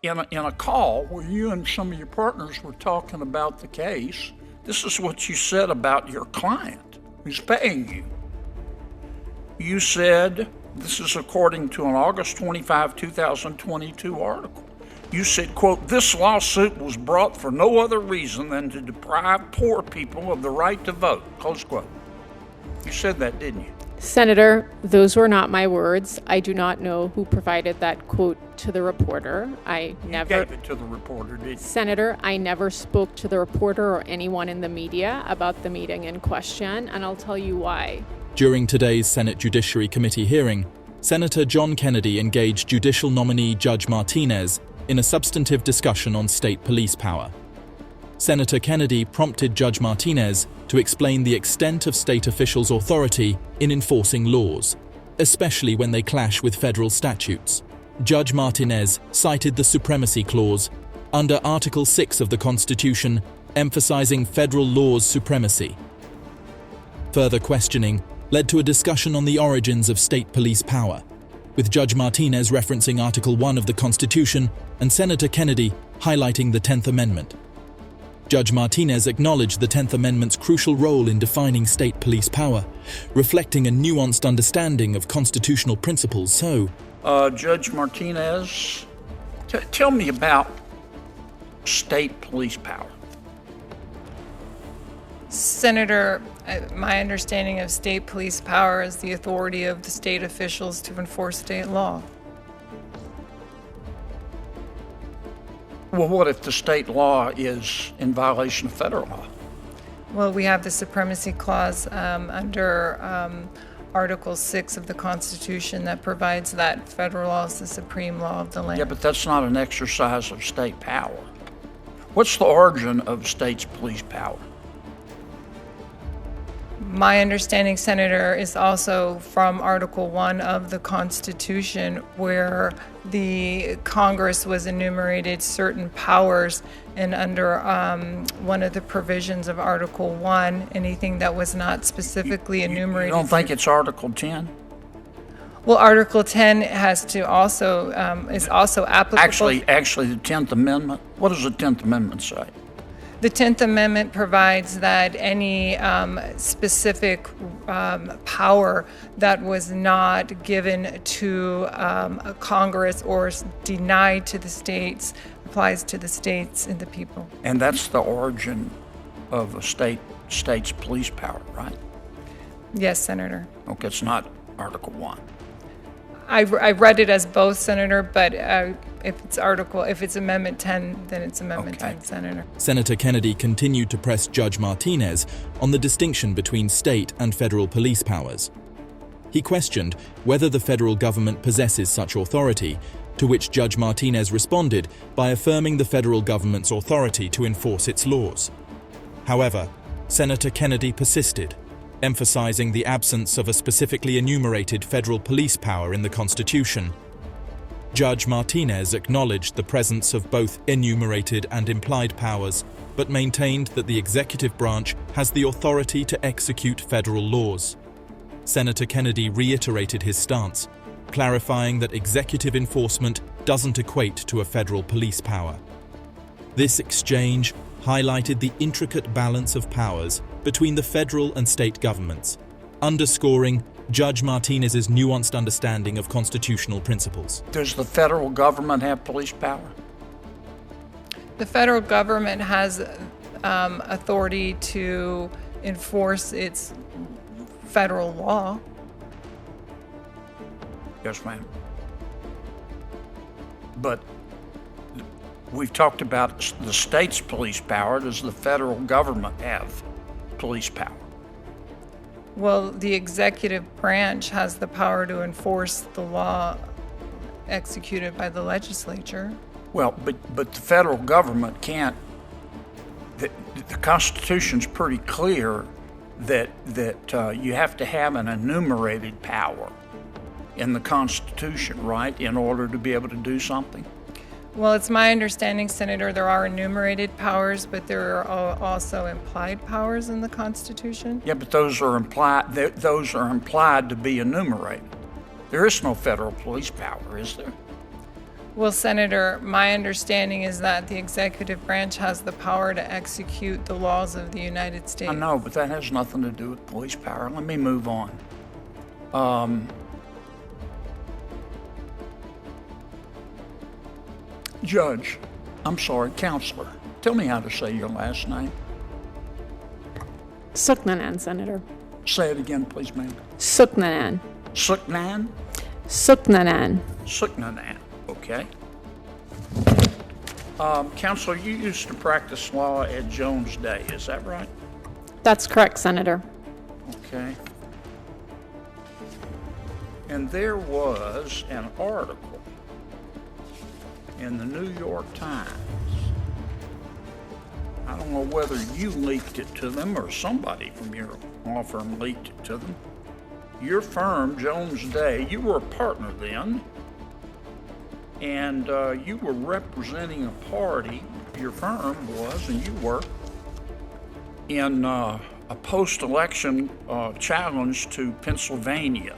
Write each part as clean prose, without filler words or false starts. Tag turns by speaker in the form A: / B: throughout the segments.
A: In a call where you and some of your partners were talking about the case, this is what you said about your client who's paying you. You said, this is according to an August 25, 2022 article. You said, quote, "This lawsuit was brought for no other reason than to deprive poor people of the right to vote," close quote. You said that, didn't you?
B: Senator, those were not my words. I do not know who provided that quote to the reporter.
A: You gave it to the reporter, didn't you?
B: Senator, I never spoke to the reporter or anyone in the media about the meeting in question, and I'll tell you why.
C: During today's Senate Judiciary Committee hearing, Senator John Kennedy engaged Judicial nominee Judge Martinez in a substantive discussion on state police power. Senator Kennedy prompted Judge Martinez to explain the extent of state officials' authority in enforcing laws, especially when they clash with federal statutes. Judge Martinez cited the Supremacy Clause under Article 6 of the Constitution, emphasizing federal law's supremacy. Further questioning led to a discussion on the origins of state police power, with Judge Martinez referencing Article 1 of the Constitution and Senator Kennedy highlighting the 10th Amendment. Judge Martinez acknowledged the 10th Amendment's crucial role in defining state police power, reflecting a nuanced understanding of constitutional principles. So,
A: Judge Martinez, tell me about state police power.
D: Senator, my understanding of state police power is the authority of the state officials to enforce state law.
A: Well, what if the state law is in violation of federal law?
D: Well, we have the Supremacy Clause under Article 6 of the Constitution that provides that federal law is the supreme law of the land.
A: Yeah, but that's not an exercise of state power. What's the origin of states' police power?
D: My understanding, Senator, is also from Article 1 of the Constitution, where the Congress was enumerated certain powers, and under one of the provisions of Article 1, anything that was not specifically enumerated.
A: You don't think it's Article 10?
D: Well, Article 10 has to also is also applicable.
A: Actually, the 10th Amendment. What does the 10th Amendment say?
D: The 10th Amendment provides that any specific power that was not given to a Congress or denied to the states applies to the states and the people.
A: And that's the origin of a state's police power, right?
D: Yes, Senator.
A: Okay, it's not Article 1.
D: I read it as both, Senator, but if it's Amendment 10, then it's Amendment 10, Senator.
C: Senator Kennedy continued to press Judge Martinez on the distinction between state and federal police powers. He questioned whether the federal government possesses such authority, to which Judge Martinez responded by affirming the federal government's authority to enforce its laws. However, Senator Kennedy persisted, emphasizing the absence of a specifically enumerated federal police power in the Constitution. Judge Martinez acknowledged the presence of both enumerated and implied powers, but maintained that the executive branch has the authority to execute federal laws. Senator Kennedy reiterated his stance, clarifying that executive enforcement doesn't equate to a federal police power. This exchange highlighted the intricate balance of powers between the federal and state governments, underscoring Judge Martinez's nuanced understanding of constitutional principles.
A: Does the federal government have police power?
D: The federal government has authority to enforce its federal law.
A: Yes, ma'am. But we've talked about the state's police power. Does the federal government have police power?
D: Well, the executive branch has the power to enforce the law executed by the legislature.
A: Well, but the federal government can't. The Constitution's pretty clear that you have to have an enumerated power in the Constitution, right, in order to be able to do something?
D: Well, it's my understanding, Senator, there are enumerated powers, but there are also implied powers in the Constitution.
A: Yeah, but those are implied to be enumerated. There is no federal police power, is there?
D: Well, Senator, my understanding is that the executive branch has the power to execute the laws of the United States.
A: I know, but that has nothing to do with police power. Let me move on. Counselor, tell me how to say your last name.
B: Suknanan, Senator.
A: Say it again, please, ma'am.
B: Suknanan.
A: Suknan?
B: Suknanan.
A: Suknanan, okay. Counselor, you used to practice law at Jones Day, is that right?
B: That's correct, Senator.
A: Okay. And there was an article in the New York Times. I don't know whether you leaked it to them or somebody from your law firm leaked it to them. Your firm, Jones Day, you were a partner then, and you were representing a party, your firm was, and you were, in a post-election challenge to Pennsylvania,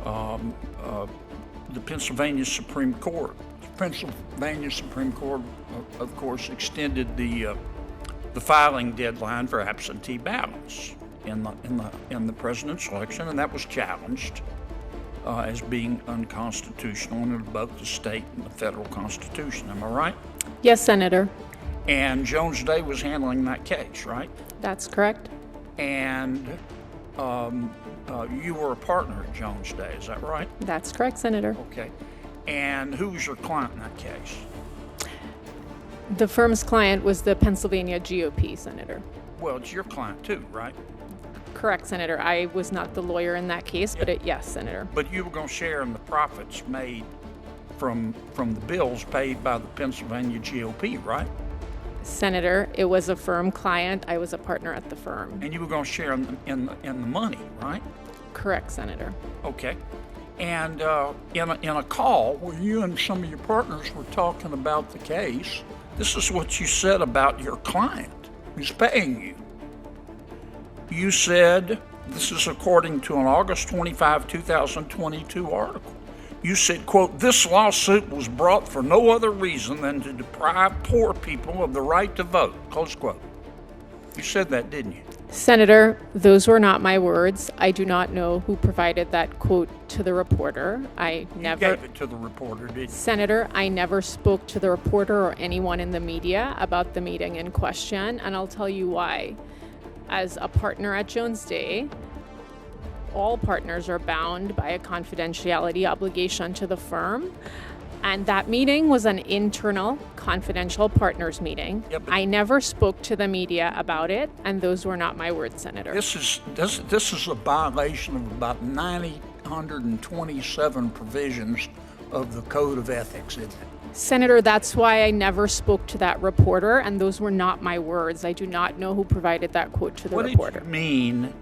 A: the Pennsylvania Supreme Court. Pennsylvania Supreme Court, of course, extended the filing deadline for absentee ballots in the presidential election, and that was challenged as being unconstitutional under both the state and the federal constitution. Am I right?
B: Yes, Senator.
A: And Jones Day was handling that case, right?
B: That's correct.
A: And you were a partner at Jones Day, is that right?
B: That's correct, Senator.
A: Okay. And who was your client in that case?
B: The firm's client was the Pennsylvania GOP, Senator.
A: Well, it's your client too, right?
B: Correct, Senator. I was not the lawyer in that case, but yes, Senator.
A: But you were going to share in the profits made from the bills paid by the Pennsylvania GOP, right?
B: Senator, it was a firm client. I was a partner at the firm.
A: And you were going to share in the money, right?
B: Correct, Senator.
A: Okay. And in a call where you and some of your partners were talking about the case, this is what you said about your client who's paying you. You said, this is according to an August 25, 2022 article. You said, quote, "This lawsuit was brought for no other reason than to deprive poor people of the right to vote," close quote. You said that, didn't you?
B: Senator, those were not my words. I do not know who provided that quote to the reporter.
A: You gave it to the reporter, didn't you?
B: Senator, I never spoke to the reporter or anyone in the media about the meeting in question, and I'll tell you why. As a partner at Jones Day, all partners are bound by a confidentiality obligation to the firm. And that meeting was an internal, confidential partners meeting.
A: Yep.
B: I never spoke to the media about it, and those were not my words, Senator.
A: This is a violation of about 927 provisions of the Code of Ethics, isn't it?
B: Senator, that's why I never spoke to that reporter, and those were not my words. I do not know who provided that quote to the reporter.
A: What did you mean?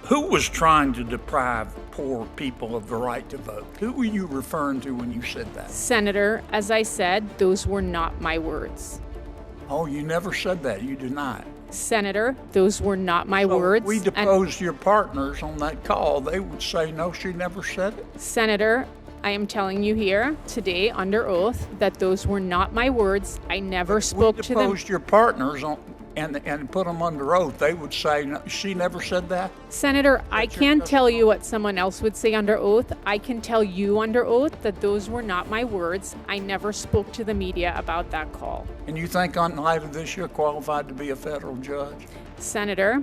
A: Who was trying to deprive poor people of the right to vote? Who were you referring to when you said that?
B: Senator, as I said, those were not my words.
A: Oh, you never said that. You did not.
B: Senator, those were not my words.
A: If we deposed your partners on that call, they would say, no, she never said it.
B: Senator, I am telling you here today under oath that those were not my words. I never spoke to them.
A: If we deposed your partners and put them under oath, they would say, no, she never said that?
B: Senator, I can't tell you what someone else would say under oath. I can tell you under oath that those were not my words. I never spoke to the media about that call.
A: And you think in light of this, you're qualified to be a federal judge?
B: Senator,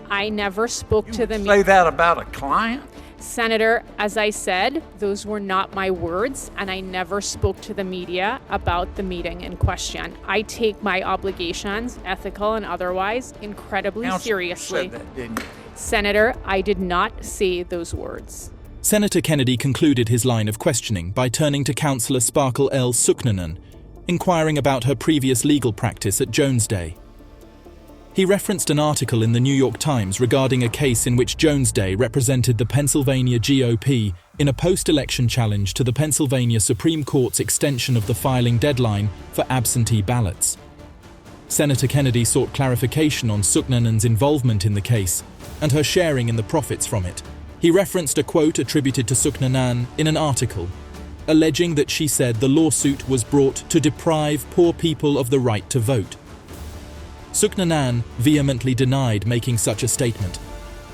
B: I never spoke to the media.
A: You say that about a client?
B: Senator, as I said, those were not my words, and I never spoke to the media about the meeting in question. I take my obligations, ethical and otherwise, incredibly seriously.
A: You said that, didn't you?
B: Senator, I did not say those words.
C: Senator Kennedy concluded his line of questioning by turning to Councillor Sparkle L. Suknanan, inquiring about her previous legal practice at Jones Day. He referenced an article in the New York Times regarding a case in which Jones Day represented the Pennsylvania GOP in a post-election challenge to the Pennsylvania Supreme Court's extension of the filing deadline for absentee ballots. Senator Kennedy sought clarification on Suknanan's involvement in the case and her sharing in the profits from it. He referenced a quote attributed to Suknanan in an article, alleging that she said the lawsuit was brought to deprive poor people of the right to vote. Suknanan vehemently denied making such a statement,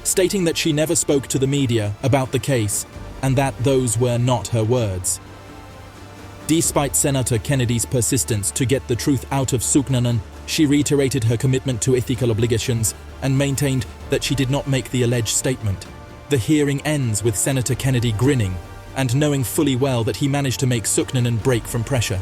C: stating that she never spoke to the media about the case and that those were not her words. Despite Senator Kennedy's persistence to get the truth out of Suknanan, she reiterated her commitment to ethical obligations and maintained that she did not make the alleged statement. The hearing ends with Senator Kennedy grinning and knowing fully well that he managed to make Suknanan break from pressure.